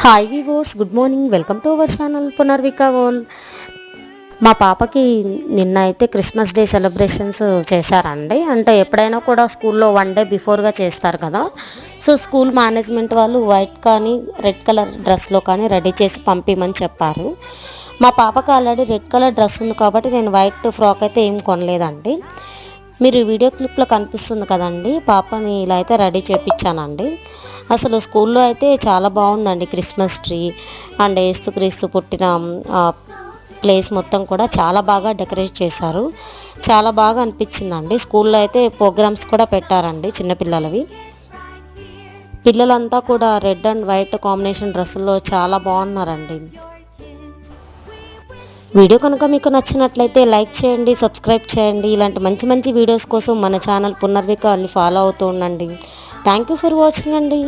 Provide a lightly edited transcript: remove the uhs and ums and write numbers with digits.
Hi weavers, good morning. Welcome to our channel Punarvika world. మా పాపకి నిన్న అయితే క్రిస్మస్ డే సెలబ్రేషన్స్ చేశారండి. అంటే ఎప్పుడైనా కూడా స్కూల్లో 1 డే బిఫోర్గా చేస్తారు కదా. సో స్కూల్ మేనేజ్మెంట్ వాళ్ళు వైట్ కానీ రెడ్ కలర్ డ్రెస్లో కానీ రెడీ చేసి పంపించమని చెప్పారు. మా పాపకి ఆల్రెడీ రెడ్ కలర్ డ్రెస్ ఉంది కాబట్టి నేను వైట్ ఫ్రాక్ అయితే ఏం కొనలేదండి. మీరు వీడియో క్లిప్లో కనిపిస్తుంది కదండి, పాపని ఇలా అయితే రెడీ చేయించానండి. అసలు స్కూల్లో అయితే చాలా బాగుందండి. క్రిస్మస్ ట్రీ అండ్ యేసుక్రీస్తు పుట్టిన ప్లేస్ మొత్తం కూడా చాలా బాగా డెకరేట్ చేశారు. చాలా బాగా అనిపించిందండి. స్కూల్లో అయితే ప్రోగ్రామ్స్ కూడా పెట్టారండి చిన్నపిల్లలవి. పిల్లలంతా కూడా రెడ్ అండ్ వైట్ కాంబినేషన్ డ్రెస్సుల్లో చాలా బాగున్నారండి. వీడియో కనుక మీకు నచ్చినట్లయితే లైక్ చేయండి, సబ్స్క్రైబ్ చేయండి. ఇలాంటి మంచి మంచి వీడియోస్ కోసం మన ఛానల్ పునర్విక ఫాలో అవుతూ ఉండండి. థ్యాంక్ యూ ఫర్ వాచింగ్ అండి.